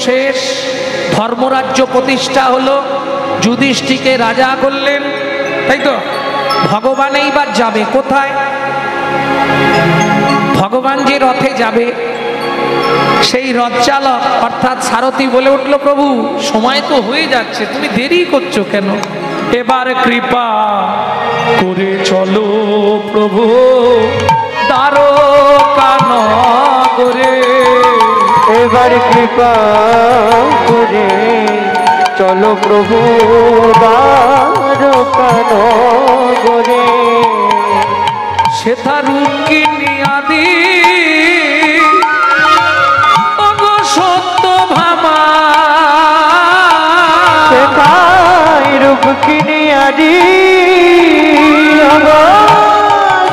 শেষ, ধর্মরাজ্য প্রতিষ্ঠা হলো, যুধিষ্ঠিরকে রাজা করলেন, তাই তো? ভগবান এইবার যাবে কোথায়? ভগবান যে রথে যাবে, সেই রথ চালক অর্থাৎ সারথি বলে উঠল, প্রভু সময় তো হয়ে যাচ্ছে, তুমি দেরি করছো কেন? এবার কৃপা করে চলো প্রভু দ্বারকা নগরে। এবার কৃপা করে চলো প্রভু দ্বারকা নগরে। সেথা রুক্মিণী আদি সত্যভামা, সেথায় রুক্মিণী আদি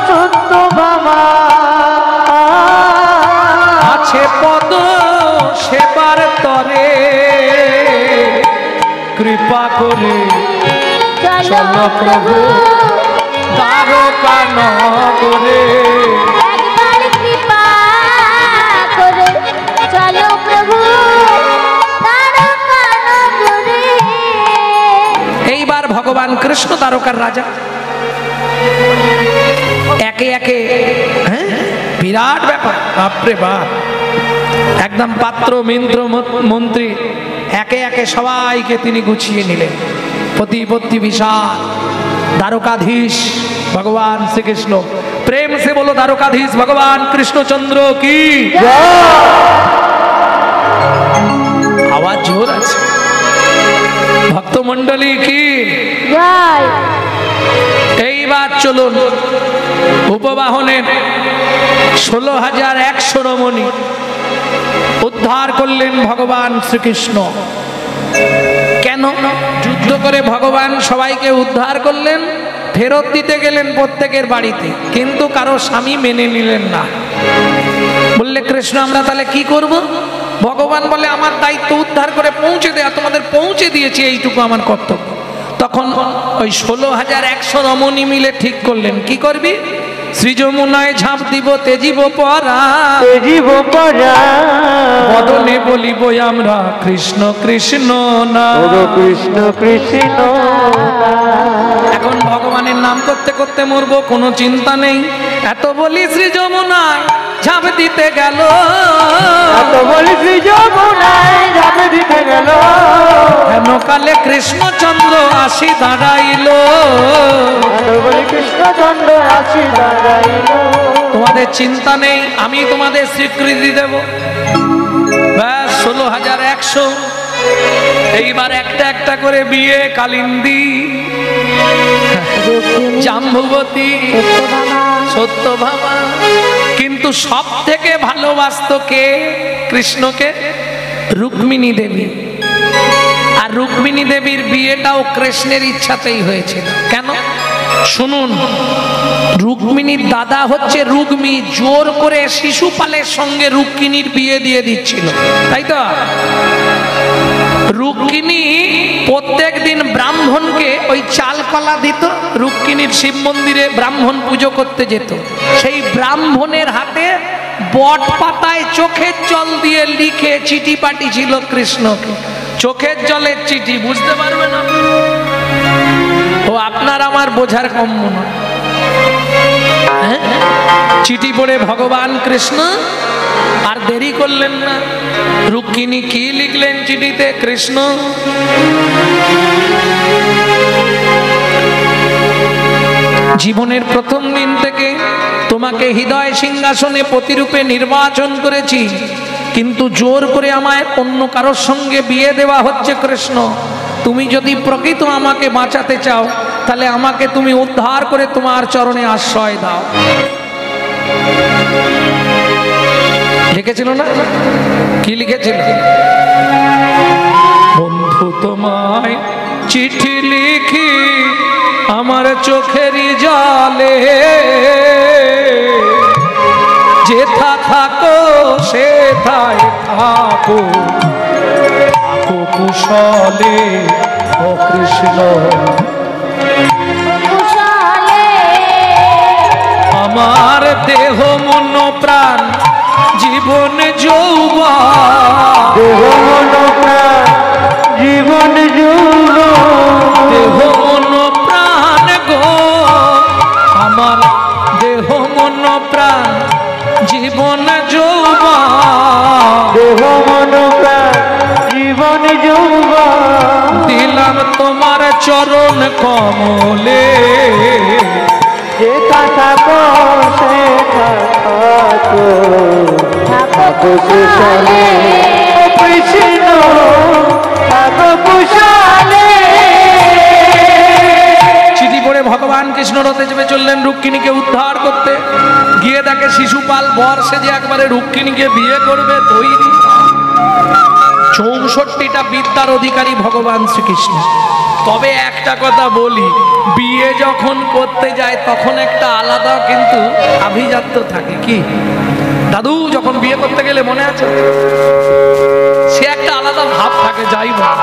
সত্যভামা আছে পদ সেবার তরে, কৃপা করে চলো প্রভু দ্বারকা নগরে। একবার কৃপা করে চলো প্রভু দ্বারকা নগরে। এইবার ভগবান কৃষ্ণ দ্বারকার রাজা, একে একে বিরাট ব্যাপার, বাপরে বাপ, একদম পাত্র মিন্দ্র মন্ত্রী একে একে সবাইকে তিনি গুছিয়ে নিলেন। প্রতিপত্তি বিশাল, দ্বারকাধীশ ভগবান শ্রীকৃষ্ণ। প্রেম সে বলো দ্বারকাধীশ ভগবান কৃষ্ণচন্দ্র কি। আওয়াজ জোর আছে, ভক্তমন্ডলী কি। এইবার চলুন, উপবাহনের 16,100 রমণী উদ্ধার করলেন ভগবান শ্রীকৃষ্ণ। কেন? যুদ্ধ করে ভগবান সবাইকে উদ্ধার করলেন, ফেরত দিতে গেলেন প্রত্যেকের বাড়িতে, কিন্তু কারো স্বামী মেনে নিলেন না। বললে কৃষ্ণ আমরা তাহলে কি করব? ভগবান বলে আমার দায়িত্ব উদ্ধার করে পৌঁছে দেয়া, তোমাদের পৌঁছে দিয়েছি, এইটুকু আমার কর্তব্য। তখন ওই 16,100 রমণী মিলে ঠিক করলেন কি করবি? শ্রী যমুনায় ঝাঁপ দিব তেজিব পরা, তেজিব পরা বদনে বলিব আমরা কৃষ্ণ কৃষ্ণ না, কৃষ্ণ কৃষ্ণ। এখন ভগবানের নাম করতে করতে মরবো, কোনো চিন্তা নেই। এত বলি শ্রী যমুনায় ঝাঁপ দিতে গেল, এত বলি শ্রী যমুনায় ঝাঁপ দিতে গেল, হেন কালে কৃষ্ণচন্দ্র আসি দাঁড়াইল, কৃষ্ণচন্দ্র আসি দাঁড়াইল। তোমাদের চিন্তা নেই, আমি তোমাদের স্বীকৃতি দেব। ব্যাস 16,100। এইবার একটা একটা করে বিয়ে, কালিন্দী, জাম্বুবতী, সত্যভামা। কিন্তু সব থেকে ভালোবাসত কে কৃষ্ণকে? রুক্মিণী দেবী। আর রুক্মিণী দেবীর বিয়েটাও কৃষ্ণের ইচ্ছাতেই হয়েছিল। কেন শুনুন, রুক্মিণীর দাদা হচ্ছে রুগ্মী, জোর করে শিশুপালের সঙ্গে রুক্মিণীর বিয়ে দিয়ে দিচ্ছিল, তাই তো? রুক্মিণী প্রত্যেক দিন ব্রাহ্মণকে ওই চাল কলা দিত, রুক্মিণীর শিব মন্দিরে ব্রাহ্মণ পুজো করতে যেত, সেই ব্রাহ্মণের হাতে বট পাতায় চোখের জল দিয়ে লিখে চিঠি পাঠিয়েছিল কৃষ্ণকে। চোখের জলের চিঠি, বুঝতে পারবে না ও, আপনার আমার বোঝার কম্য না। চিঠি পড়ে ভগবান কৃষ্ণ আর দেরি করলেন না। রুক্মিণী কি লিখলেন চিঠিতে? কৃষ্ণ জীবনের প্রথম দিন থেকে তোমাকে হৃদয় সিংহাসনে প্রতিরূপে নির্বাচন করেছি, কিন্তু জোর করে আমায় অন্য কারোর সঙ্গে বিয়ে দেওয়া হচ্ছে কৃষ্ণ। তুমি যদি প্রকৃত আমাকে বাঁচাতে চাও, তাহলে আমাকে তুমি উদ্ধার করে তোমার চরণে আশ্রয় দাও। লিখেছিল না? কি লিখেছিল? বন্ধু তোমায় চিঠি লিখি আমার চোখেরই জলে, যেথা থাকো সেথায় থাকো, থাকো কুশলে ও কৃষ্ণ। আমার দেহ মন প্রাণ জীবন যৌবন, দেহ মন চরণ কমলে যে থাকো সে থাকো থাকো কুশলে কৃষ্ণ থাকো কুশলে। চিঠি পড়ে ভগবান কৃষ্ণ রথে চেপে চললেন রুক্মিণীকে উদ্ধার করতে। গিয়ে দেখে শিশুপাল বর সেজে একবারে রুক্মিণীকে বিয়ে করবে তৈরি। 64টা বিদ্যার অধিকারী ভগবান শ্রীকৃষ্ণ। তবে একটা কথা বলি, বিয়ে যখন করতে যায় তখন একটা আলাদা কিন্তু আভিজাত্য থাকে। কি দাদু যখন বিয়ে করতে গেলে মনে আছে, সে একটা আলাদা ভাব থাকে, যাই বল।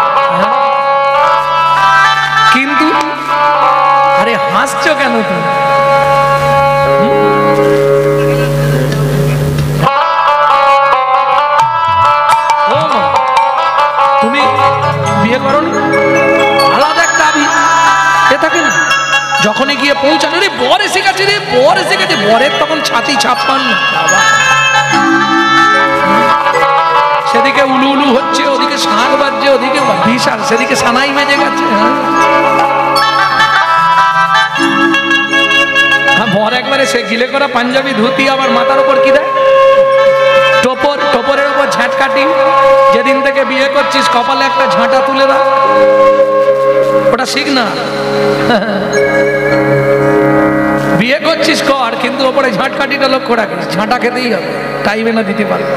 কিন্তু আরে হাসছো কেন তুমি? তুমি বিয়ে করো আলাদা একটা এ থাকে না। যখনই গিয়ে পৌঁছানো, রে বর এসে গেছে, রে বর এসে গেছে, বরের তখন ছাতি 56। সেদিকে উলু উলু হচ্ছে, ওদিকে শাঁখ বাজছে, ওদিকে বিশাল, সেদিকে সানাই মেজে গেছে। হ্যাঁ, বর একবারে সে গিলে করা পাঞ্জাবি ধুতি, আবার মাথার উপর কি দেয় টোপর, টোপরের উপর ঝাঁটকাটি। যেদিন থেকে বিয়ে করছিস কপালে একটা ঝাঁটা তুলে দাও, ওটা শিখ না। বিয়ে করছিস কর, কিন্তু ওপরে ঝাঁটকাটিটা লক্ষ্য রাখিস, ঝাঁটা খেতেই হবে, টাইমে না দিতে পারবে।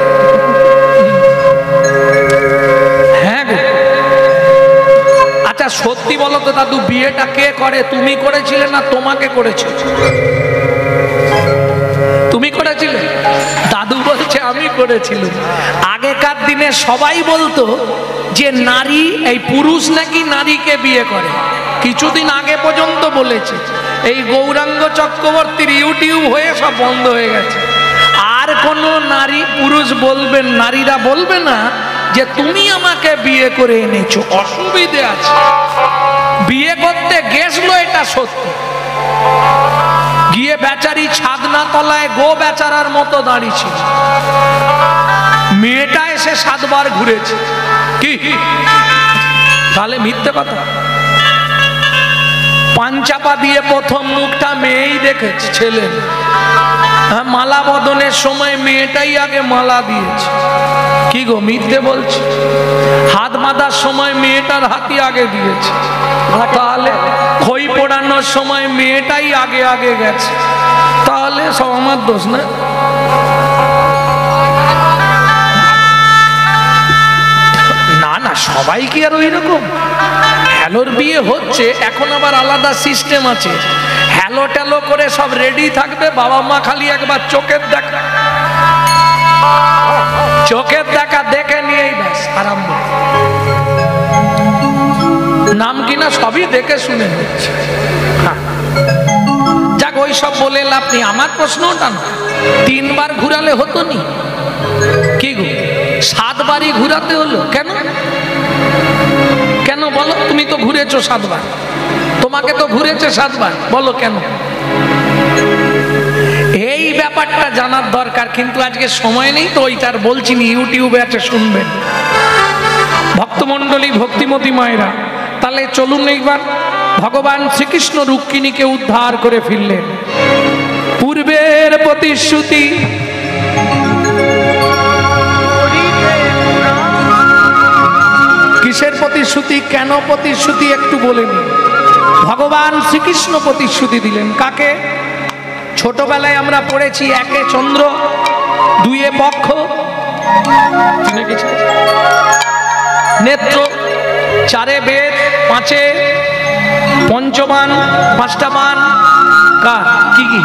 হ্যাঁ গো, আচ্ছা সত্যি বলো তো দাদু, বিয়েটা কে করে? তুমি করেছিলে না তোমাকে করেছে? তুমি করেছিলে? দাদু বলছে আমি করেছিলাম। আগেকার দিনে সবাই বলতো যে নারী, এই পুরুষ নাকি নারীকে বিয়ে করে। কিছুদিন আগে পর্যন্ত বলেছে, এই গৌরাঙ্গ চক্রবর্তীর ইউটিউব হয়ে সব বন্ধ হয়ে গেছে। আর কোন নারী পুরুষ বলবেন, নারীরা বলবে না যে তুমি আমাকে বিয়ে করে এনেছো, অসুবিধে আছে। বিয়ে করতে গেছলো এটা সত্যি, গিয়ে বেচারি ছাদনা তলায় গো বেচারার মতো দাঁড়িয়েছিল। মেয়েটা এসে 7 বার ঘুরেছে। কি তাহলে মিথ্যে কথা? পাঞ্চাপা দিয়ে প্রথম মুখটা মেয়েই দেখেছে, ছেলে। হ্যাঁ, মালা বদনের সময় মেয়েটাই আগে মালা দিয়েছে। কি গো মিথ্যে বলছি? হাত বাঁধার সময় মেয়েটার হাতই আগে দিয়েছে। তাহলে খই পোড়ানোর সময় মেয়েটাই আগে আগে গেছে। তাহলে সব আমার দোষ না? না না, সবাই কি আর ওই রকম? হ্যালোর বিয়ে হচ্ছে, এখন আবার আলাদা সিস্টেম আছে। হ্যালো ট্যালো করে সব রেডি থাকবে, বাবা মা খালি একবার চোখের দেখা, চোখের দেখা দেখে নিয়েই ব্যাস আরম্ভ। নাম কিনা সবই দেখে শুনে হচ্ছে। যাক, ওই সব বলে লাভ নেই। আমার প্রশ্নটা না, 3 বার ঘুরালে হতো নি? কি গো 7 বারই ঘুরাতে হলো কেন? কেন বলো? তুমি তো ঘুরেছো 7 বার, তোমাকে তো ঘুরেছে 7 বার, বলো কেন? এই ব্যাপারটা জানার দরকার, কিন্তু আজকে সময় নেই তো ওইটার বলছি নি, ইউটিউবে আছে শুনবেন। ভক্তমণ্ডলী, ভক্তিমতী মায়েরা, তাহলে চলুন এইবার ভগবান শ্রীকৃষ্ণ রুক্মিণীকে উদ্ধার করে ফিরলেন। পূর্বের প্রতিশ্রুতি কিসের প্রতিশ্রুতি, কেন প্রতিশ্রুতি একটু বলে নি। ভগবান শ্রীকৃষ্ণ প্রতিশ্রুতি দিলেন কাকে? ছোটবেলায় আমরা পড়েছি, 1 চন্দ্র, 2 পক্ষ, নেত্র, 4 বেদ, 5 পঞ্চবান, 5টা বান। কার কি কি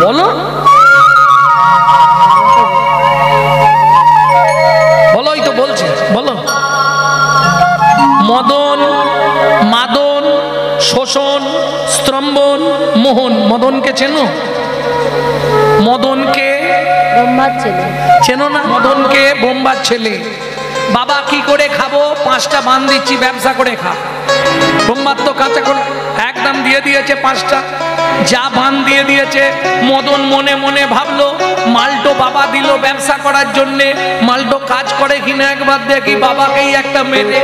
বলো? বলোই তো বলছে, বলো। মদন, মাদন, শোষণ, স্তম্ভন, মোহন। মদনকে চেনো? মদনকে ব্রহ্মার ছেলে। চেনো না? মদনকে বোম্বার ছেলে। বাবা কি করে খাবো, 5টা বান দিচ্ছি, ব্যবসা করে খা। বোম্বার তো কাঁচা করে একদম দিয়ে দিয়েছে 5টা, যা বান দিয়ে দিয়েছে। মদন মনে মনে ভাবলো, মালটো বাবা দিল ব্যবসা করার জন্যে, মালটো কাজ করে কিনা একবার দেখি, বাবাকেই একটা মেরে।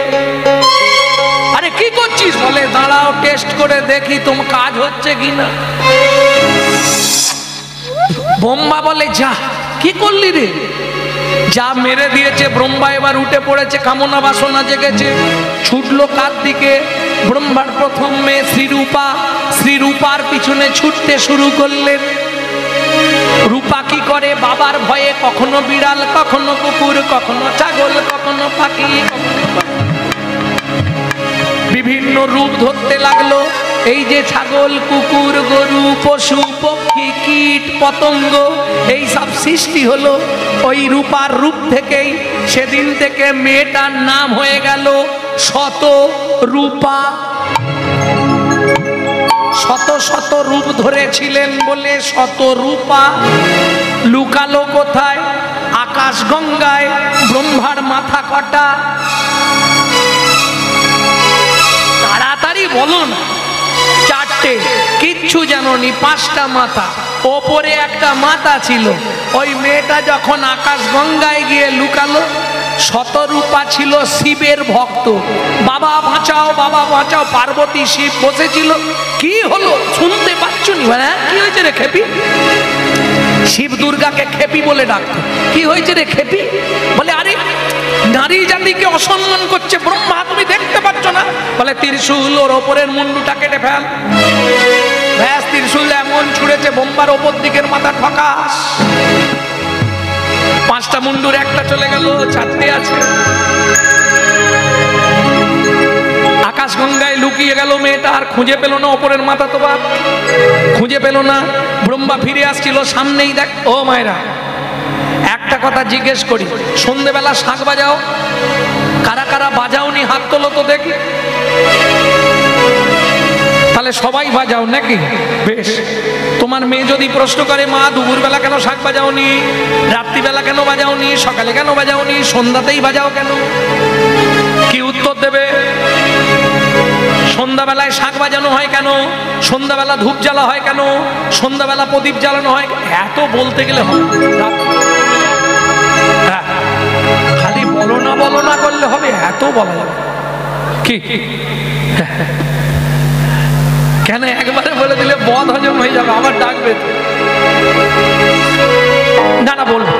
আরে আরে কি করছিস? বলে দাঁড়াও টেস্ট করে দেখি তোমার কাজ হচ্ছে কিনা। ব্রহ্মা বলে যা, কি করলি রে? যা মেরে দিয়েছে। ব্রহ্মা এবার উঠে পড়েছে, কামনা বাসনা জেগেছে, ছুটলো কার দিকে? ব্রহ্মার প্রথম মেয়ে শ্রীরূপা। শ্রীরূপার পিছনে ছুটতে শুরু করলেন। রূপা কি করে? বাবার ভয়ে কখনো বিড়াল, কখনো কুকুর, কখনো ছাগল, কখনো পাখি, বিভিন্ন রূপ ধরতে লাগলো। এই যে ছাগল, কুকুর, গরু, পশু, পক্ষী, কীট, পতঙ্গ, এই সব সৃষ্টি হলো ওই রূপার রূপ থেকেই। সেদিন থেকে মেয়েটার নাম হয়ে গেল শত রূপা। শত শত রূপ ধরেছিলেন বলে শত রূপা। লুকালো কোথায়? আকাশ গঙ্গায়। ব্রহ্মার মাথা কটা? তাড়াতাড়ি বলো না। চারটে। কিচ্ছু জানোনি, 5টা মাথা। ওপরে একটা মাথা ছিল। ওই মেয়েটা যখন আকাশ গঙ্গায় গিয়ে লুকালো, শতরূপা ছিল শিবের ভক্ত। বাবা বাঁচাও, বাবা বাঁচাও। পার্বতী শিব বসেছিল। কি হলো শুনতে পাচ্ছ নি? কি হয়েছে রে খেপি? শিব দুর্গাকে খেপি বলে ডাকতো। কি হয়েছে রে খেপি? বলে আরে নারী জাতিকে অসম্মান করছে ব্রহ্মা, তুমি দেখতে পাচ্ছ না? বলে ত্রিশূল, ওর ওপরের মুন্ডুটা কেটে ফেল। ব্যাস, ত্রিশূল এমন ছুঁড়েছে ব্রহ্মার ওপর দিকের মাথা ঠকাস। 5টা মুন্ডুর একটা চলে গেল, 4টে আছে। আকাশ গঙ্গায় লুকিয়ে গেল মেয়েটা, আর খুঁজে পেল না ওপরের মাথা। তো বাপ খুঁজে পেল না। ব্রহ্মা ফিরে আসছিল, সামনেই দেখ। ও মায়েরা, একটা কথা জিজ্ঞেস করি, সন্ধেবেলা শাঁখ বাজাও? কারা কারা বাজাওনি হাত তোলো তো দেখি। তাহলে সবাই বাজাও নাকি? বেশ। তোমার মেয়ে যদি প্রশ্ন করে, মা দুপুরবেলা কেন শাঁখ বাজাওনি, রাত্রিবেলা কেন বাজাওনি, সকালে কেন বাজাওনি, সন্ধ্যাতেই বাজাও কেন? কি উত্তর দেবে? সন্ধ্যাবেলায় শাঁখ বাজানো হয় কেন, সন্ধ্যাবেলা ধূপ জ্বালা হয় কেন, সন্ধ্যাবেলা প্রদীপ জ্বালানো হয়? এত বলতে গেলে হয়? খালি বলো না করলে হবে? এত বলা যাবে কি? কেন একবারে বলে দিলে বদ হজম হয়ে যাবে, আবার ডাকবে। না না, বলবো,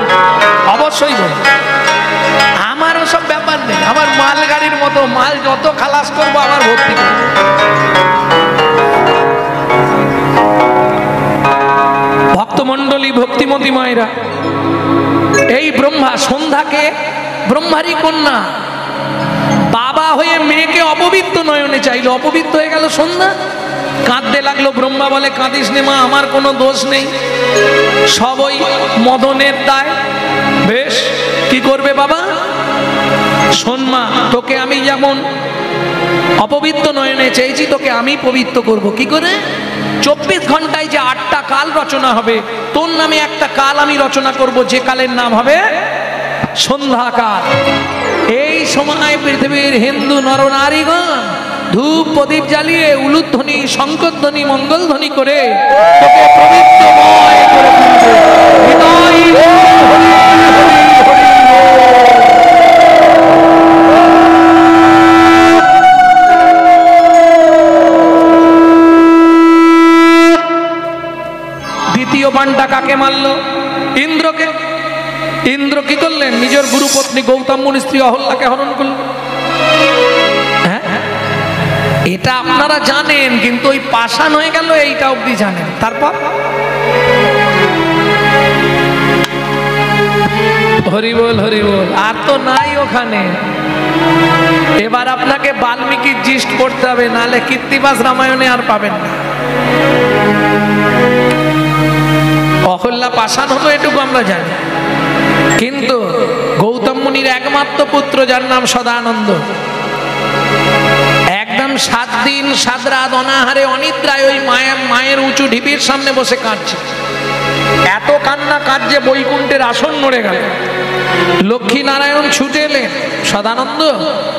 অবশ্যই বলবো। আমার ওসব ব্যাপার নেই। আমার মাল গাড়ির মতো, মাল যত খালাস করবো আমার ভর্তি করবো। ভক্তমণ্ডলী, ভক্তিমতী মায়েরা, এই ব্রহ্মা সন্ধ্যাকে ব্রহ্মারই কন্যা বাবা হয়ে মেয়েকে অপবিত্র নয়নে চাইলো, অপবিত্র হয়ে গেল সন্ধ্যা। কাঁদতে লাগলো। ব্রহ্মা বলে, কাঁদিস নে মা, আমার কোনো দোষ নেই, সব ওই মদনের দায়। বেশ, কি করবে বাবা? শোন মা, তোকে আমি যেমন অপবিত্র নয়নে চেয়েছি, তোকে আমি পবিত্র করব। কি করে? 24 ঘন্টায় যে 8টা কাল রচনা হবে, তোর নামে একটা কাল আমি রচনা করব, যে কালের নাম হবে সন্ধ্যাকাল। এই সময় পৃথিবীর হিন্দু নরনারীগণ ধূপ প্রদীপ জ্বালিয়ে উলুধ্বনি, শঙ্করধ্বনি, মঙ্গলধ্বনি করে তোকে পবিত্রময় করে তুলবে। হৃদয় হরি হরি হরি। দ্বিতীয় বাণটা কাকে মারল? ইন্দ্রকে। ইন্দ্র কি করলেন? নিজের গুরুপত্নী গৌতম মুনির স্ত্রী অহল্যাকে হরণ করলেন। হ্যাঁ, এটা আপনারা জানেন, কিন্তু ওই পাষাণ হয়ে গেল এইটা অবধি জানেন। তারপর হরি বল, হরি বল। আর তো নাই ওখানে। এবার আপনাকে বাল্মীকির জিস্ট পড়তে হবে, নাহলে কীর্তিবাস রামায়ণে আর পাবেন না। অহল্যা পাষাণ হলো এটুকু আমরা জানি, কিন্তু গৌতম মুনির একমাত্র পুত্র যার নাম সদানন্দ, একদম 7 দিন 7 রাত অনাহারে অনিদ্রায় ওই মায়ের উঁচু ঢিপির সামনে বসে কাঁদছে। এত কান্না কাঁদছে বৈকুণ্ঠের আসন নড়ে গেল। লক্ষ্মী নারায়ণ ছুটে এলেন, সদানন্দ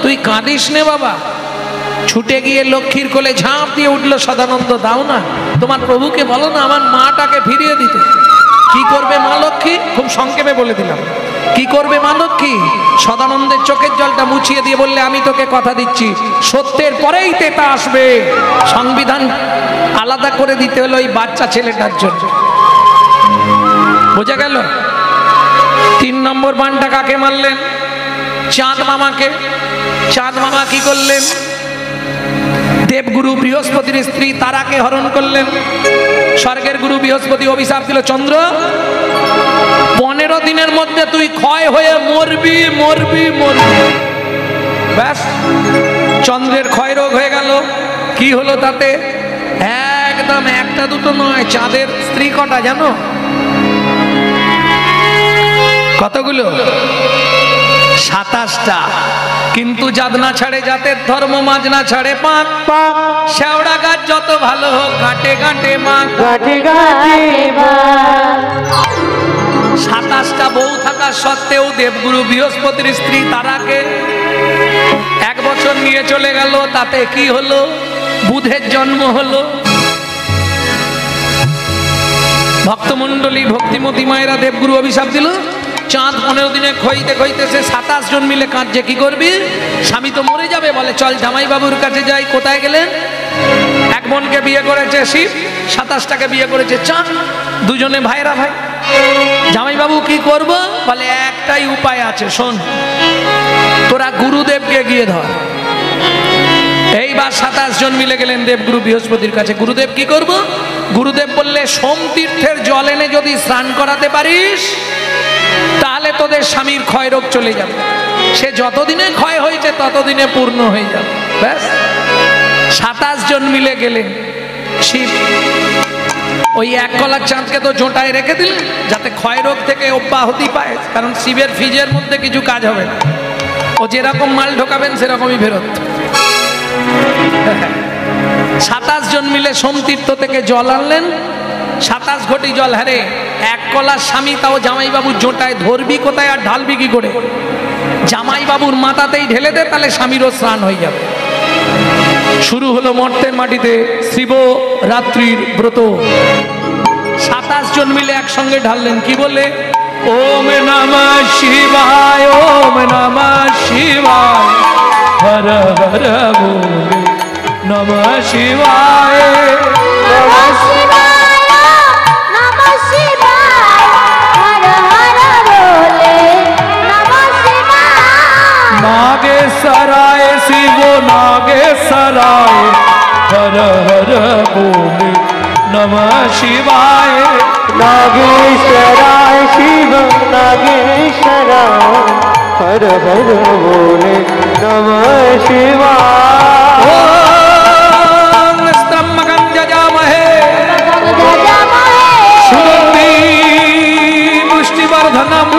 তুই কাঁদিস নে বাবা। ছুটে গিয়ে লক্ষ্মীর কোলে ঝাঁপ দিয়ে উঠলো। সদানন্দ, দাও না, তোমার প্রভুকে বলো না আমার মাটাকে ফিরিয়ে দিতে। কি করবে মা লক্ষ্মী? খুব সংক্ষেপে বলে দিলাম। কি করবে মা লক্ষ্মী? সদানন্দের চোখের জলটা মুছিয়ে দিয়ে বললে, আমি তোকে কথা দিচ্ছি, সত্যের পরেই তেতা আসবে। সংবিধান আলাদা করে দিতে হলো এই বাচ্চা ছেলেটার জন্য। বোঝা গেল? 3 নম্বর বানটা কাকে মারলেন? চাঁদ মামাকে। চাঁদ মামা কি করলেন? দেবগুরু বৃহস্পতির স্ত্রী তারাকে হরণ করলেন। স্বর্গের গুরু বৃহস্পতি অভিশাপ দিল, চন্দ্র 15 দিনের মধ্যে তুই ক্ষয় হয়ে মরবি মরবি মরবি। ব্যাস, চন্দ্রের ক্ষয় রোগ হয়ে গেল। কি হলো তাতে? একদম একটা দুটো নয়, চাঁদের স্ত্রী কটা জানো? কতগুলো? 27টা। কিন্তু জাত না ছাড়ে জাতের ধর্ম, মাঝ না ছাড়ে পাক। শেওড়া গাছ যত ভালো হোক, গাঁটে গাঁটে মাক। 27টা বউ থাকা সত্ত্বেও দেবগুরু বৃহস্পতির স্ত্রী তারাকে 1 বছর নিয়ে চলে গেল। তাতে কি হলো? বুধের জন্ম হলো। ভক্তমন্ডলী, ভক্তিমতী মায়েরা দেবগুরু অভিশাপ দিল, চাঁদ 15 দিনে খইতে খইতেছে, 27 জন মিলে কাঁদছে। কি করবি? স্বামী তো মরে যাবে। বলে চল জামাই বাবুর কাছে যাই। কোথায় গেলেন? এক বোনকে বিয়ে করেছে শিব, 27টাকে বিয়ে করেছে চাঁদ, দুজনে ভাইরা ভাই। জামাই বাবু কি করব? বলে একটাই উপায় আছে, শোন, তোরা গুরুদেবকে গিয়ে ধর। এইবার 27 জন মিলে গেলেন দেবগুরু বৃহস্পতির কাছে। গুরুদেব কি করব? গুরুদেব বললে, সোম তীর্থের জল এনে যদি স্নান করাতে পারিস, তাহলে তোদের স্বামীর ক্ষয় রোগ চলে যাবে। সে যতদিনে ক্ষয় হয়েছে ততদিনে পূর্ণ হয়ে যাবে। ব্যাস, 27 জন মিলে গেলেন। শিব ওই 1 কলার চাঁদকে তো জোটায় রেখে দিলেন, যাতে ক্ষয় রোগ থেকে অব্যাহতি পায়। কারণ শিবের ফ্রিজের মধ্যে কিছু কাজ হবে না, ও যেরকম মাল ঢোকাবেন সেরকমই ফেরত। 27 জন মিলে সোমতীর্থ থেকে জল আনলেন। 27 ঘটি জল। হারে 1 কলার স্বামী, তাও জামাইবাবুর জোটায়, ধরবি কোথায় আর ঢালবি কি করে? জামাইবাবুর মাথাতেই ঢেলে দে, তাহলে স্বামীরও স্নান হয়ে যাবে। শুরু হলো মর্তের মাটিতে শিবরাত্রির ব্রত। 27 জন মিলে একসঙ্গে ঢাললেন। কি বলে? ওম নমঃ শিবায়, ওম নমঃ শিবায়, হর হর বলে নমঃ শিবায়, নমঃ শিবায়, নমঃ শিবায়, হর হর বলে নমঃ শিবায়। নাগেশ্বরায় শিব নাগেশ্বরায়, হর হর বলে নমঃ শিবায়। नागेश्वराय शिव नागेश्वराय, हर हर बोले नमः शिवाय। ओम स्तम्भकं जजामहे सुगंधि पुष्टिवर्धनम्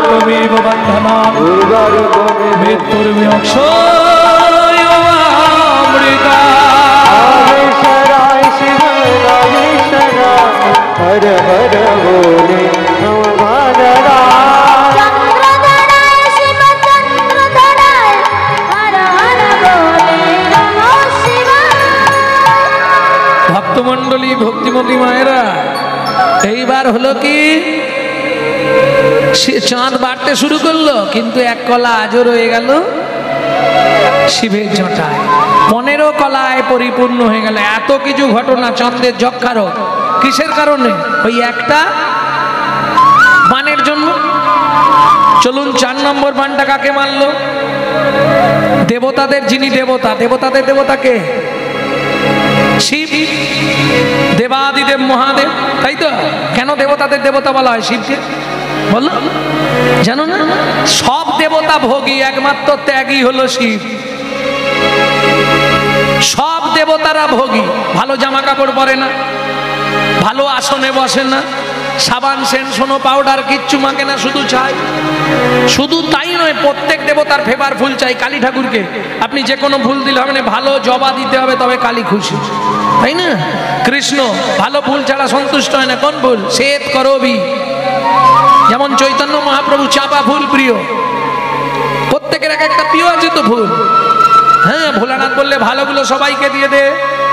त्वमेव बन्धनात् मृत्युर्विमोक्षोऽयमृता। नागेश्वराय शिव नागेश्वराय, हर हर बोले नमः চন্দ্রধরায় শিব চন্দ্রধরায়, হর হর বলে নমঃ শিবায়। ভক্তমন্ডলী, ভক্তিমতী মায়েরা, এইবার হলো কি, চাঁদ বাড়তে শুরু করলো, কিন্তু 1 কলা আজও রয়ে গেল শিবের জটায়। 15 কলায় পরিপূর্ণ হয়ে গেল। এত কিছু ঘটনা চাঁদের যক্ষারও কিসের কারণে? ওই একটা বানের জন্য। চলুন 4 নম্বর বানটা কাকে মারলো? দেবতাদের যিনি দেবতা, দেবতাদের দেবতাকে শিব, দেবাদিদেব মহাদেব, তাই তো? কেন দেবতাদের দেবতা বলা হয় শিবকে? বলো, জানো না? সব দেবতা ভোগী, একমাত্র ত্যাগী হলো শিব। সব দেবতারা ভোগী। ভালো জামা কাপড় পরে না, ভালো আসনে বসে না, সাবান সেন সোনো পাউডার কিচ্ছু মাখে না, শুধু চাই। শুধু তাই নয়, প্রত্যেক দেবতার ফেভার ফুল চাই। কালী ঠাকুরকে আপনি যে কোনো ফুল দিলে হবে না, ভালো জবা দিতে হবে, তবে কালী খুশি, তাই না? কৃষ্ণ ভালো ফুল ছাড়া সন্তুষ্ট হয় না। কোন ফুল? শ্বেত করবি। যেমন চৈতন্য মহাপ্রভু চাঁপা ফুল প্রিয়। প্রত্যেকের এক একটা প্রিয় আছে তো ফুল। হ্যাঁ, ভোলানাথ বললে ভালোগুলো সবাইকে দিয়ে দে,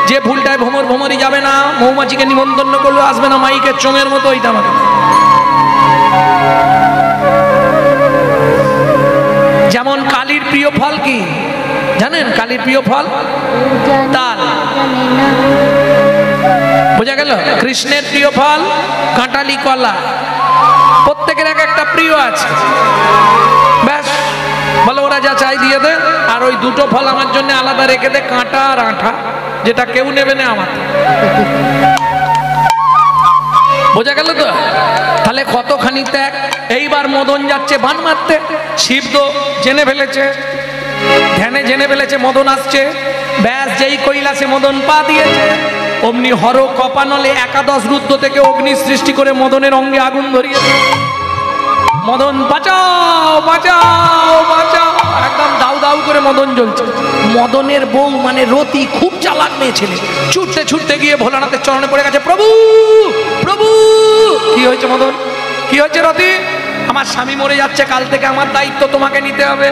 যে ফুলটায় ভ্রমর ভ্রমরই যাবে না, মৌমাছিকে নিমন্ত্রণ করলো আসবে না, মাইকের চোঙের মতো, ওইটা আমাকে। প্রিয় ফল কি জানেন? কালীর প্রিয় ফল তাল। বোঝা গেল? কৃষ্ণের প্রিয় ফল কাঁঠালি কলা। প্রত্যেকের এক একটা প্রিয় আছে। ব্যাস বলো ওরা যা চাই দিয়ে দে, আর ওই দুটো ফল আমার জন্য আলাদা রেখে দে, কাঁটা আর আঠা, যেটা কেউ নেবে না আমার। বোঝা গেল তো? তাহলে কতখানি ত্যাগ। এইবার মদন যাচ্ছে বান মারতে, শিব তো জেনে ফেলেছে, ধ্যানে জেনে ফেলেছে মদন আসছে। ব্যাস যেই কৈলাসে মদন পা দিয়েছে, অমনি হর কপানলে একাদশ রুদ্র থেকে অগ্নি সৃষ্টি করে মদনের অঙ্গে আগুন ধরিয়েছে। মদন বাঁচাও বাঁচাও বাঁচাও, একদম দাউ দাউ করে মদন জ্বলছে। মদনের বউ মানে রতি খুব চালাক মেয়ে ছেলে, ছুটতে ছুটতে গিয়ে ভোলানাথের চরণে পড়ে গেছে, প্রভু প্রভু। কি হয়েছে মদন? কি হয়েছে রতি? আমার স্বামী মরে যাচ্ছে, কাল থেকে আমার দায়িত্ব তোমাকে নিতে হবে।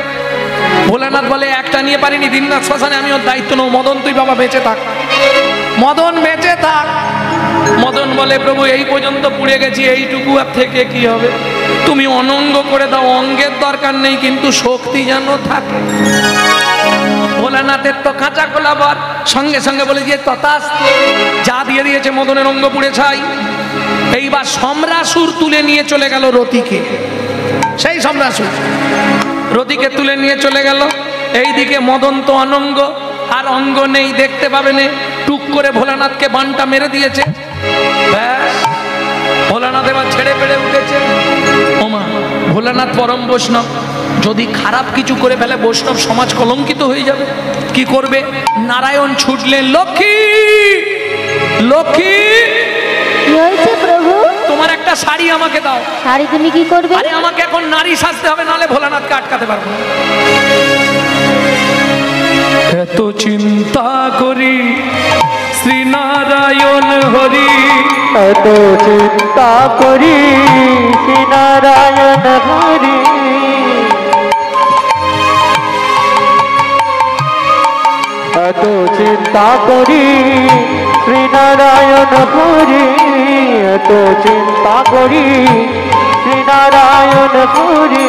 ভোলানাথ বলে একটা নিয়ে পারিনি, দিননাথ শ্মশানে আমি ওর দায়িত্ব নেব। মদন তুই বাবা বেঁচে থাক, মদন বেঁচে থাক। মদন বলে প্রভু এই পর্যন্ত পুড়ে গেছি, এইটুকু আর থেকে কি হবে? তুমি অনঙ্গ করে দাও, অঙ্গের দরকার নেই কিন্তু শক্তি যেন থাকে। ভোলানাথের তো কাঁচা খোলা বর, সঙ্গে সঙ্গে বলে যে তথাস্তু, যা দিয়ে দিয়েছে মদনের অঙ্গ পুড়ে ছাই। এইবার সম্রাসুর তুলে নিয়ে চলে গেল রতিকে, সেই সম্রাসুর রতিকে তুলে নিয়ে চলে গেল। এইদিকে মদন তো অনঙ্গ, আর অঙ্গ নেই, দেখতে পাবে না। টুক করে ভোলানাথকে বানটা মেরে দিয়েছে। ব্যাস ভোলানাথ এবার ছেড়ে পেড়ে উঠেছে। ওমা, ভোলানাথ পরম বৈষ্ণব, যদি খারাপ কিছু করে ফেলে বৈষ্ণব সমাজ কলঙ্কিত হয়ে যাবে। কি করবে? নারায়ণ ছুটলেন, লক্ষ্মী লক্ষ্মী কি হয়েছে প্রভু? তোমার একটা শাড়ি আমাকে দাও। শাড়ি তুমি কি করবে? আরে আমাকে এখন নারী সাজতে হবে, নাহলে ভোলানাথকে আটকাতে পারবো না। এত চিন্তা করি শ্রীনারায়ণ হরি, এত চিন্তা করি শ্রীনারায়ণ হরি, এত চিন্তা করি শ্রীনারায়ণ হরি, এত চিন্তা করি শ্রীনারায়ণ হরি।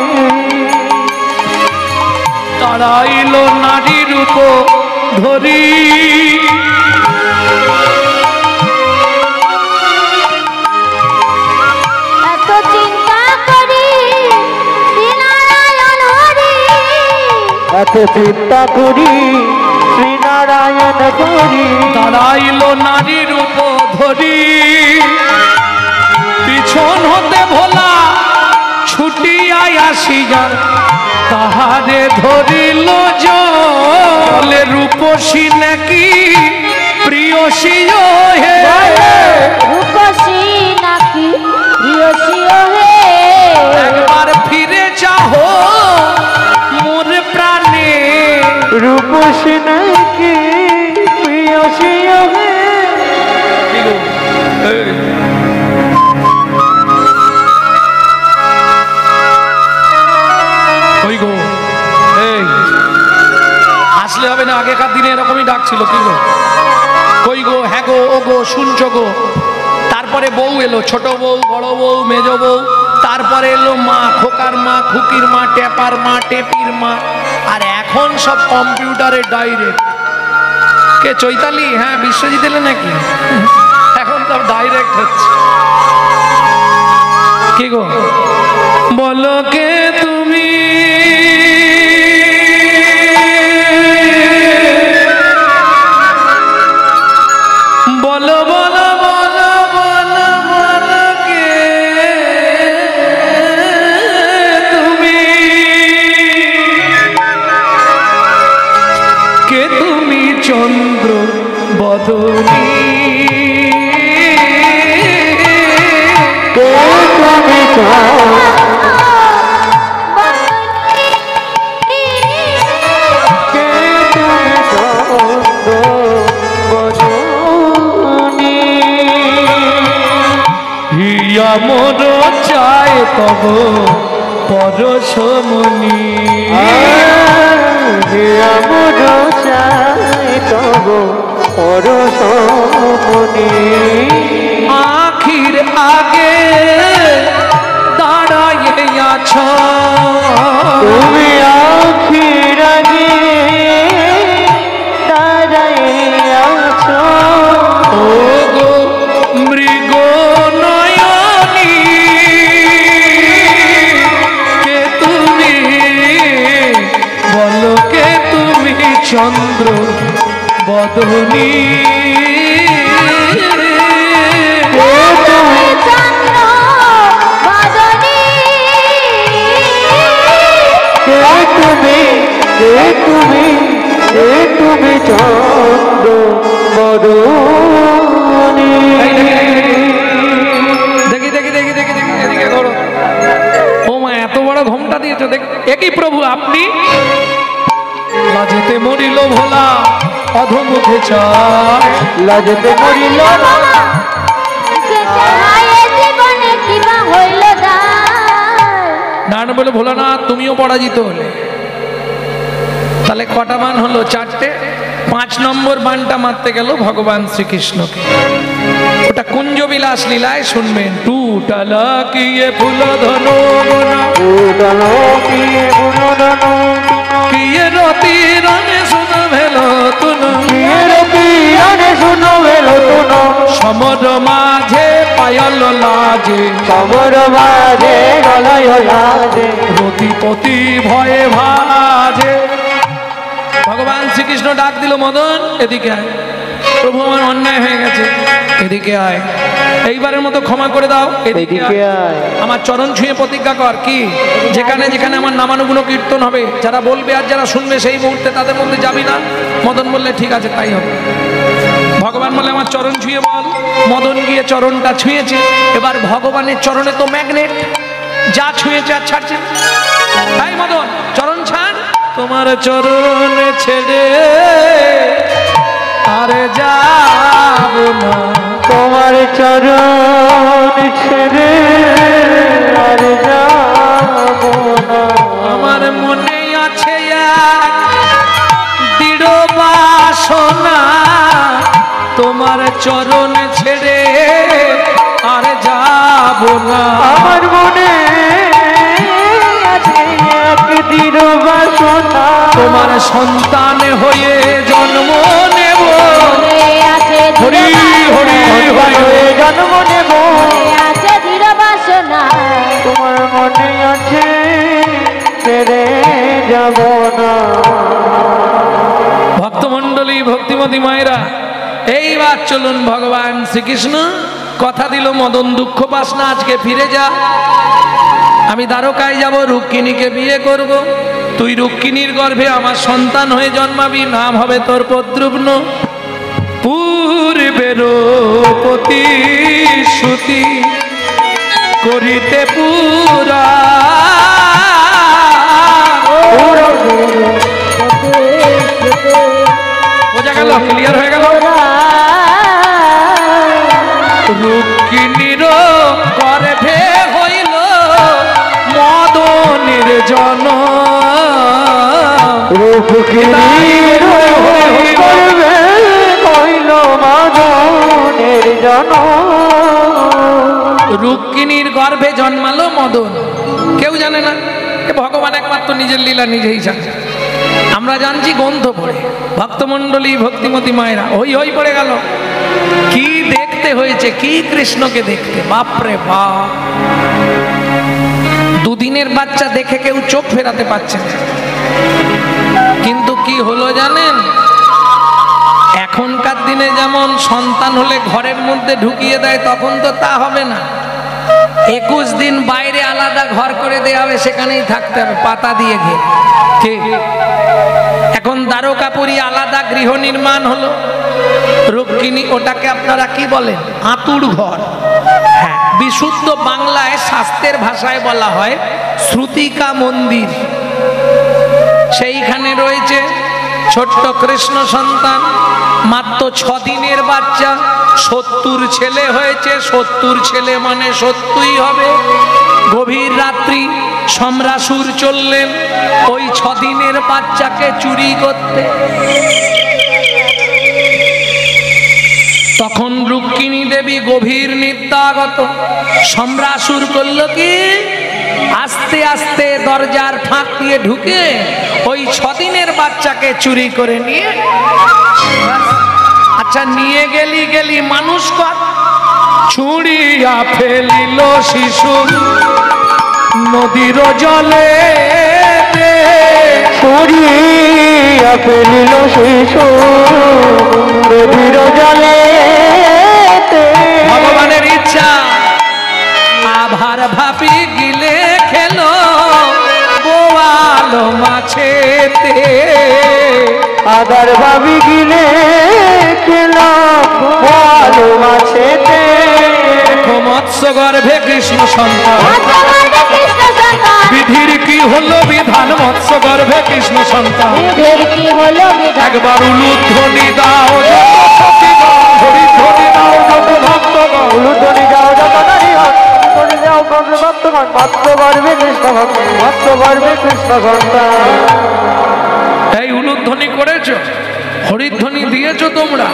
তারাইল নারী রূপ ধরি, এত চিন্তা করি শ্রীনারায়ণ হরি, এত চিন্তা করি শ্রীনারায়ণ হরি। তারাইল নারী রূপ ধরি, পিছন হতে ভোলা ছুটিয়াই আসি যান, তাহারে ধরিল জলে রূপসী নাকি প্রিয়সী হে, রূপসী নাকি প্রিয়সী হে, একবার ফিরে চাহো মোর প্রাণে, রূপসী নাকি প্রিয়সী হে। ওই গো, এই আসলে হবে না, আগেকার দিনে এরকমই ডাক ছিল। কি গো, কই গো, হ্যাঁ গো, ও গো, শুনছো গো। তারপরে বউ এলো, ছোট বউ, বড় বউ, মেজ বউ, তারপরে এলো মা, খোকার মা, খুকির মা, টেপার মা, টেপির মা, আর এখন সব কম্পিউটারে ডাইরেক্ট। কে চৈতালি? হ্যাঁ, বিশ্বজিৎ এলে নাকি? এখন সব ডাইরেক্ট হচ্ছে। কি গো বলো কে তুমি, বলো বলো বলো বলো বলো কে তুমি, কে তুমি চন্দ্র বদনী, কে তুমি কে তুমি চন্দ্র বদনী, হিয়া মোর চায় তব পরশমণি, আমার চাই তব পরশমণি। আখির আগে দাঁড়াইয়া আছ, তুমি আখির চন্দ্র বদনী তুমি চন্দ্র বদনী তুমি চন্দ্র বদনী। দেখি দেখি দেখি দেখি দেখি এদিকে করো। ও মা, এত বড় ঘোমটা দিয়েছো, দেখ একই প্রভু আপনি। লাজেতে মরিল ভোলা অধমুখে চায়, লাজতে মরিল জীবনে কিবা হইল নারায়ণ বলে ভোলানাথ তুমিও পরাজিত হলে। তাহলে কটা বান হলো? চারটে। 5 নম্বর বানটা মারতে গেল ভগবান শ্রীকৃষ্ণকে। ওটা কুঞ্জবিলাস লীলায় শুনবেন। টুটালা কিয়ে ফুল ধনো গোনা, কিয়ে রতি রনে শুনো ভেলো তুনো, সমর মাঝে পায়ল লাজে, কবর বাজে গলায় লাজে, রতিপতি ভয়ে ভাজে। ভগবান শ্রীকৃষ্ণ ডাক দিল, মদন এদিকে আয়। প্রভু আমার অন্যায় হয়ে গেছে, এদিকে আয়, এইবারের মতো ক্ষমা করে দাও, এদিকে আয়। আমার চরণ ছুঁয়ে প্রতিজ্ঞা কর। কি? যেখানে যেখানে আমার নামানুগুণ কীর্তন হবে, যারা বলবে আর যারা শুনবে সেই মুহূর্তে তাদের মধ্যে যাবি না। মদন বললে ঠিক আছে, তাই হবে। ভগবান বলে আমার চরণ ছুঁয়ে বল। মদন গিয়ে চরণটা ছুঁয়েছে। এবার ভগবানের চরণে তো ম্যাগনেট, যা ছুঁয়েছে আর ছাড়ছে। তাই মদন চরণ ছাড়। তোমার চরণ ছেড়ে আরে যাব না, তোমার চরণ ছেড়ে আর যাব না। আমার মনে আছে এক দৃঢ় বাসনা, তোমার চরণ ছেড়ে আর যাব না। আমার মনে আছে এক দৃঢ় বাসনা, তোমার সন্তান হয়ে জন্ম নেব। হরি হরি হরি জন্ম নেব। আছে দৃঢ় বাসনা, তোমার মনে আছে ছেড়ে যাব না। ভক্তমণ্ডলী, ভক্তিমতী মায়েরা, এইবার চলুন ভগবান শ্রীকৃষ্ণ কথা দিল, মদন দুঃখ পাস না, আজকে ফিরে যা। আমি দ্বারকায় যাব, রুক্মিণীকে বিয়ে করব। তুই রুক্মিণীর গর্ভে আমার সন্তান হয়ে জন্মাবি, নাম হবে তোর প্রদ্রুম্ন। পূর্বের প্রতিশ্রুতি করিতে পুরা, বোঝা গেল? ক্লিয়ার হয়ে গেল? রুক্মিণীর গর্ভে হইল মদনের জন্ম। রূপগিরির করবে কইল মদনের জন্ম। রুক্মিণীর গর্ভে জন্মালো মদন, কেউ জানে না। এ ভগবান একমাত্র নিজের লীলা নিজেই জানে। আমরা জানছি গ্রন্থ পড়ে। ভক্তমণ্ডলী, ভক্তিমতী মায়েরা, হই হই পড়ে গেল। কি দেখতে হয়েছে, কি কৃষ্ণকে দেখতে, বাপরে বাপ। দুদিনের বাচ্চা দেখে কেউ চোখ ফেরাতে পারছে না। কিন্তু কি হলো জানেন? এখনকার দিনে যেমন সন্তান হলে ঘরের মধ্যে ঢুকিয়ে দেয়, তখন তো তা হবে না। 21 দিন বাইরে আলাদা ঘর করে দেওয়া হবে, সেখানেই থাকতে হবে পাতা দিয়ে ঘিরে। ঠিক এখন দ্বারকাপুরী আলাদা গৃহ নির্মাণ হলো। রুক্মিণী, ওটাকে আপনারা কি বলেন? আতুর ঘর। হ্যাঁ, বিশুদ্ধ বাংলায় শাস্ত্রের ভাষায় বলা হয় শ্রুতিকা মন্দির। সেইখানে রয়েছে ছোট্ট কৃষ্ণ সন্তান, মাত্র 6 দিনের বাচ্চা। 70 ছেলে হয়েছে। 70 ছেলে মানে 70ই হবে। গভীর রাত্রি সম্রাসুর চললেন ওই 6 দিনের বাচ্চাকে চুরি করতে। তখন রুক্মিণী দেবী গভীর নিদ্রাগত। সম্রাসুর করলো কি, আস্তে আস্তে দরজার ফাঁক দিয়ে ঢুকে ওই 6 দিনের বাচ্চাকে চুরি করে নিয়ে, আচ্ছা নিয়ে গেলি মানুষ কর, ছুঁড়িয়া ফেলিল শিশু নদীর জলে। করিয়া ফেলিল শিশু গভীর জলে। ভগবানের ইচ্ছা আভার ভাবি গিলে খেলো বোয়ালো মাছেতে। আবার ভাবি গিলে খেল বোয়ালো মাছেতে। মৎস্য গর্ভে কৃষ্ণ সন্তান মৎস্যগর্ভে কৃষ্ণ সন্তান। বিধির কি হলো বিধান মৎস্য গর্ভে কৃষ্ণ সন্তান। বিধির কি হলো বিধান। একবার উলুধ্বনি দাও যত সখীগণ, হরিধ্বনি দাও যত ভক্তগণ। উলুধ্বনি যাও যত নারী হন, উলুধ্বনি যাও কত ভক্তগণ। মৎস্য গর্ভে কৃষ্ণ ভক্ত, মৎস্য গর্ভে কৃষ্ণ সন্তান। এই উলুধ্বনি করেছো, হরিধ্বনি দিয়েছো তোমরা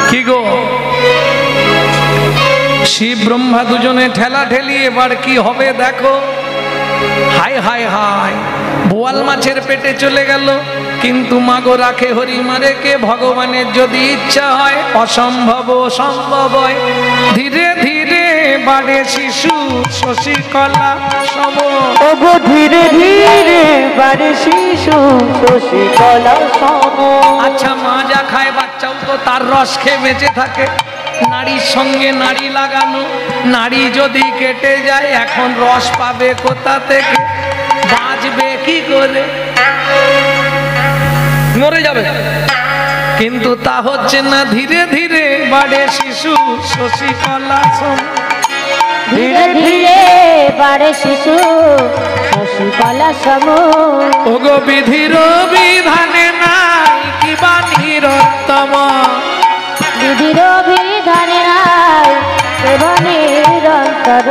কি গো? শিব ব্রহ্মা দুজনে ঠেলা ঠেলি, এবার কি হবে দেখো। হাই হাই হাই, বোয়াল মাছের পেটে চলে গেল, কিন্তু মাগো রাখে হরি মারে কে। ভগবানের যদি ইচ্ছা হয় অসম্ভব সম্ভব হয়। ধীরে ধীরে বাড়ে শিশু শশীকলা সম। ওগো ধীরে ধীরে বাড়ে শিশু শশীকলা সম। আচ্ছা মা যা খায় বাচ্চাও তো তার রস খেয়ে বেঁচে থাকে। নারীর সঙ্গে নারী লাগানো, নারী যদি কেটে যায় এখন রস পাবে কোথা থেকে? বাঁচবে কি করে? মরে যাবে। কিন্তু তা হচ্ছে না, ধীরে ধীরে বাড়ে শিশু শশীকলা সম। ধীরে ধীরে বাড়ে শিশু শশীকলা সম। ওগো বিধির বিধানে নাই কিবা নিরত্তম। বিধির বিধানে নাই কেবল নিরন্তর।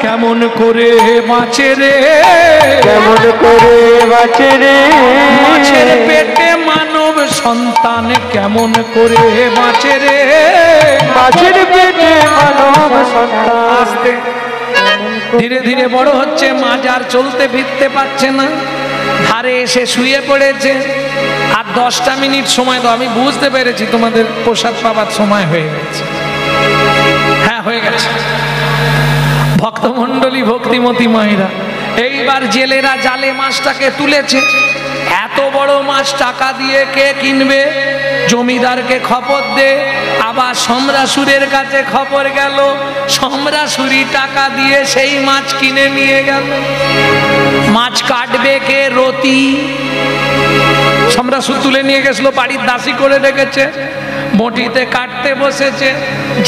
কেমন করে বাঁচে রে, কেমন করে বাঁচে রে। মাছের পেটে মানব সন্তান কেমন করে বাঁচে রে। মাছের পেটে মানব সন্তান। আস্তে ধীরে ধীরে বড় হচ্ছে, মাছ আর চলতে ফিরতে পারছে না, ধারে এসে শুয়ে পড়েছে। আর 10টা মিনিট সময় দাও, আমি বুঝতে পেরেছি তোমাদের প্রসাদ পাবার সময় হয়ে গেছে। হ্যাঁ হয়ে গেছে। ভক্তমণ্ডলী ভক্তিমতী মায়েরা, এইবার জেলেরা জালে মাছটাকে তুলেছে। এত বড় মাছ টাকা দিয়ে কে কিনবে? জমিদারকে খবর দে। আবার সম্রাসুরের কাছে খবর গেল, সম্রাসুরি টাকা দিয়ে সেই মাছ কিনে নিয়ে গেল। মাছ কাটবে কে? রতি। সম্রাসুর তুলে নিয়ে গেছিল, বাড়ির দাসী করে রেখেছে। বটিতে কাটতে বসেছে,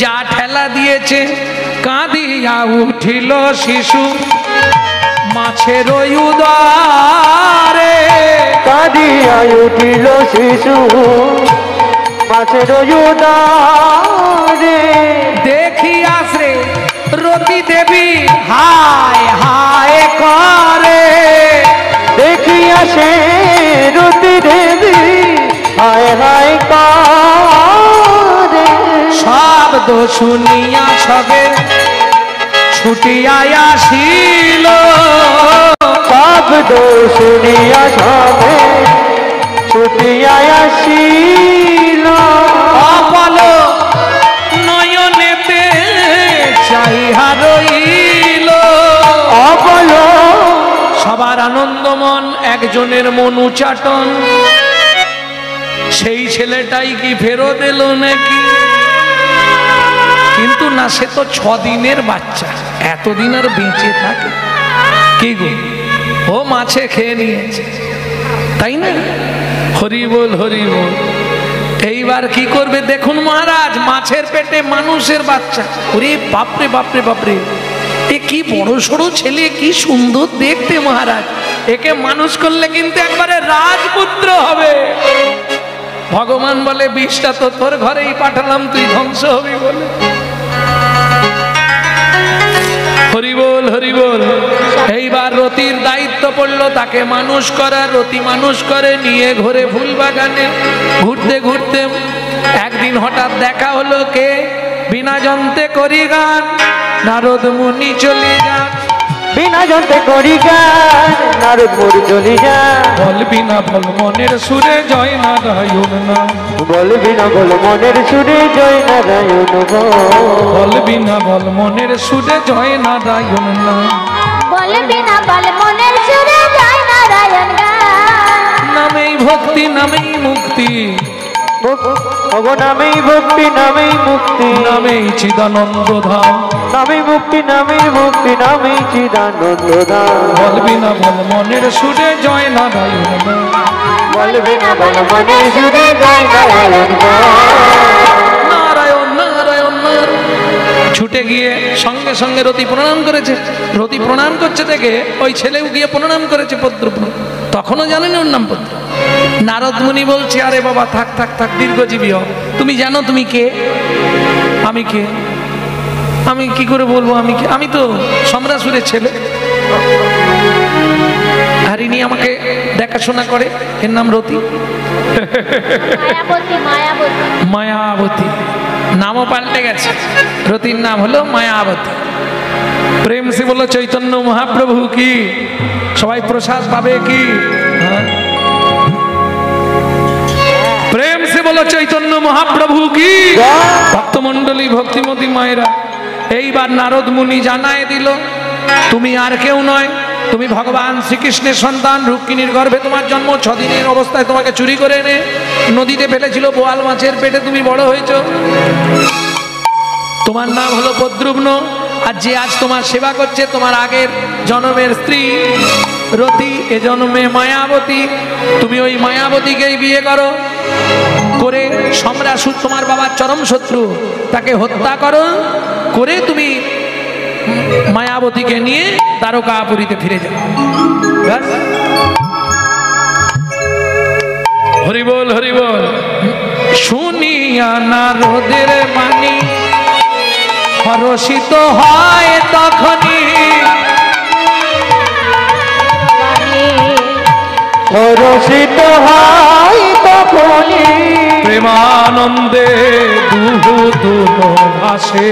যা ঠেলা দিয়েছে। কাঁদিয়া উঠিল শিশু মাছের উদরে। কাঁদিয়া উঠিল শিশু মাছের উদরে। দেখিয়া শ্রে রতি দেবী হায় হায় করে। দেখিয়া সে রতি দেবী হায় হায় করে। শব্দ শুনিয়া সবে ছুটিয়া আসিল। শব্দ শুনিয়া সবে ছুটিয়া আসিল। অপল নয়নেতে চাহিয়া রইল। অবল সবার আনন্দমন, একজনের মন উচাটন। সেই ছেলেটাই কি ফেরত এলো নাকি? কিন্তু না, সে তো 6 দিনের বাচ্চা, এতদিন আর বেঁচে থাকে কি গো? ও মাছে খেয়ে নিয়েছে, তাই না? হরি বল হরি বল। এইবার কি করবে দেখুন মহারাজ, মাছের পেটে মানুষের বাচ্চা। ওরে বাপরে বাপরে বাপরে, এ কি বড় সড়ো ছেলে, কি সুন্দর দেখতে মহারাজ। একে মানুষ করলে কিন্তু একবারে রাজপুত্র হবে। ভগবান বলে, বিষটা তো তোর ঘরেই পাঠালাম, তুই ধ্বংস হবি বলে। হরি বল হরি বল। এইবার রতির দায়িত্ব পড়লো তাকে মানুষ করার। রতি মানুষ করে নিয়ে ঘুরে ফুল বাগানে। ঘুরতে ঘুরতে একদিন হঠাৎ দেখা হলো কে? বিনা যন্ত্রে করি গান নারদ মুনি চলে যান। বিনা যন্ত্রে করি গান নারদ মুনি চলে যান। বলবি না বল মনের সুরে জয় নারায়ণ নাম। বলবি না বল মনের সুরে জয় নারায়ণ বল। বলবি না বল মনের সুরে জয় নারায়ণ নাম। বলবি না বল মনের সুরে জয় নারায়ণ গান। নামেই ভক্তি নামেই মুক্তি, ওগো নামেই ভক্তি নামেই মুক্তি, নামেই চিদানন্দ ধাম। নামেই মুক্তি নামেই মুক্তি, নামেই চিদানন্দ ধাম। বলবি না বল মনের সুরে জয় নারায়ণ নাম। বলবি না বল মনে সুরে জয় নারায়ণ নাম। নারায়ণ নারায়ণ নারায়ণ। ছুটে গিয়ে সঙ্গে সঙ্গে রতি প্রণাম করেছে। রতি প্রণাম করছে দেখে ওই ছেলেও গিয়ে প্রণাম করেছে পদ্মপ্রণ। তখনও জানেন ওর নাম পদ্ম। নারদ মুনি বলছে আরে বাবা থাক থাক থাক, দীর্ঘজীবী হও। তুমি জানো তুমি কে? আমি কে? আমি কি করে বলবো আমি কে? আমি তো সম্রাসুরের ছেলে। আর ইনি আমাকে দেখাশোনা করে, এর নাম রতি। মায়াবতী মায়াবতী মায়াবতী নামও পাল্টে গেছে, রতির নাম হলো মায়াবতী। প্রেম সে বলো চৈতন্য মহাপ্রভু কি, সবাই প্রসাদ পাবে কি? হ্যাঁ? প্রেম সে বলো চৈতন্য মহাপ্রভু কি। ভক্তমণ্ডলী ভক্তিমতী মায়েরা, এইবার নারদ মুনি জানায় দিল তুমি আর কেউ নয়, তুমি ভগবান শ্রীকৃষ্ণের সন্তান। রুক্মিণীর গর্ভে তোমার জন্ম, 6 দিনের অবস্থায় তোমাকে চুরি করে এনে নদীতে ফেলেছিল, বোয়াল মাছের পেটে তুমি বড় হয়েছ। তোমার নাম হলো পদ্মপ্রণ। আর যে আজ তোমার সেবা করছে তোমার আগের জন্মের স্ত্রী রতি, এ জন্মে মায়াবতী। তুমি ওই মায়াবতীকেই বিয়ে করো, করে সম্রাসুর তোমার বাবার চরম শত্রু, তাকে হত্যা করো, করে তুমি মায়াবতীকে নিয়ে দ্বারকাপুরীতে ফিরে যাও। ব্যাস। হরি বল হরি বল। শুনিয়া নারদের বাণী হরষিত হয় তখনই, হরষিত হয় তখনই, প্রেমানন্দে দুহু দুনো ভাসে।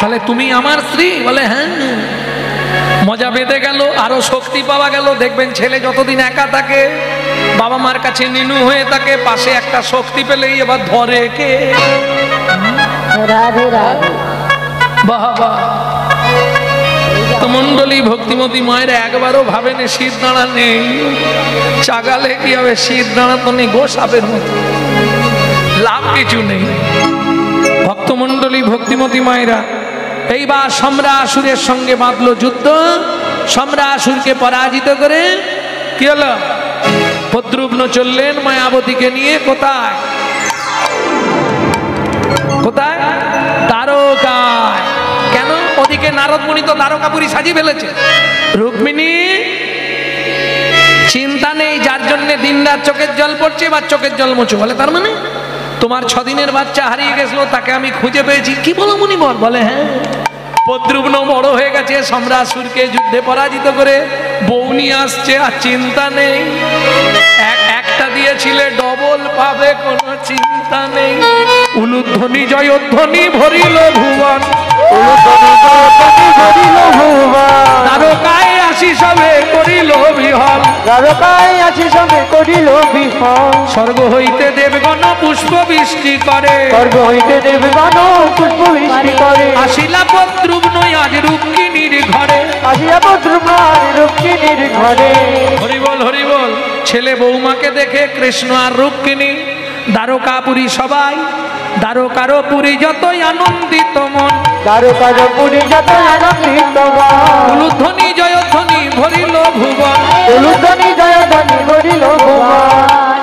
তাহলে তুমি আমার স্ত্রী? বলে হ্যাঁ। মজা বেঁধে গেল, আরো শক্তি পাওয়া গেল। দেখবেন ছেলে যতদিন একা থাকে, বাবা মার কাছে নিনু হয়ে থাকে, পাশে একটা শক্তি পেলেই এবার ধরে কে। রাধে রাধে। বাহ বাহ। তো মন্ডলী ভক্তিমতী মায়ের একবারও ভাবেন শীত দাঁড়া নেই, চাগালে কি হবে? শীত দাঁড়া তো নেই, গো সাপের মতো, লাভ কিছু নেই। ভক্তমন্ডলী ভক্তিমতী মায়েরা, এইবার সম্রাসুরের সঙ্গে বাঁধলো যুদ্ধ। সম্রাসুরকে পরাজিত করে কি হলো? পদ্মপ্রণ চললেন মায়াবতীকে নিয়ে কোথায়? কোথায়? দ্বারকায়। কেন? ওদিকে নারদ মুনি তো দ্বারকাপুরী সাজিয়ে ফেলেছে। রুক্মিণী চিন্তা নেই, যার জন্য দিনরাত চোখের জল পড়ছে, বা চোখের জল মুছো। বলে তার মানে তোমার 6 দিনের বাচ্চা হারিয়ে গেছিল, তাকে আমি খুঁজে পেয়েছি। কি বলো মুনি বল? বলে হ্যাঁ। পদ্মপ্রণ বড় হয়ে গেছে, সম্রাসুরকে যুদ্ধে পরাজিত করে বউ নিয়ে আসছে, আর চিন্তা নেই। একটা দিয়েছিলে ডবল পাবে, কোনো চিন্তা নেই। উলুধ্বনি জয়ধ্বনি ভরিল ভুবন, দ্বারকায় আসি সবে করিল বিহল, দ্বারকায় আসি সবে করিল বিহল। স্বর্গ হইতে দেবগণ পুষ্প বৃষ্টি করে, স্বর্গ হইতে দেবগণ পুষ্প বৃষ্টি করে। আসিলা পদ্মপ্রণ আজ রুক্মিণীর ঘরে, আসিয়া পদ্মপ্রণ রুক্মিণীর ঘরে। হরি বল হরি বল। ছেলে বৌমাকে দেখে কৃষ্ণ আর রুক্মিণী, দ্বারকাপুরী সবাই, দ্বারকার পুরী যতই আনন্দিত মন, দ্বারকার পুরী যত আনন্দিত মন। উলুধ্বনি জয়ধ্বনি ভরিল ভুবন, উলুধ্বনি জয়ধ্বনি ভরিল ভুবন।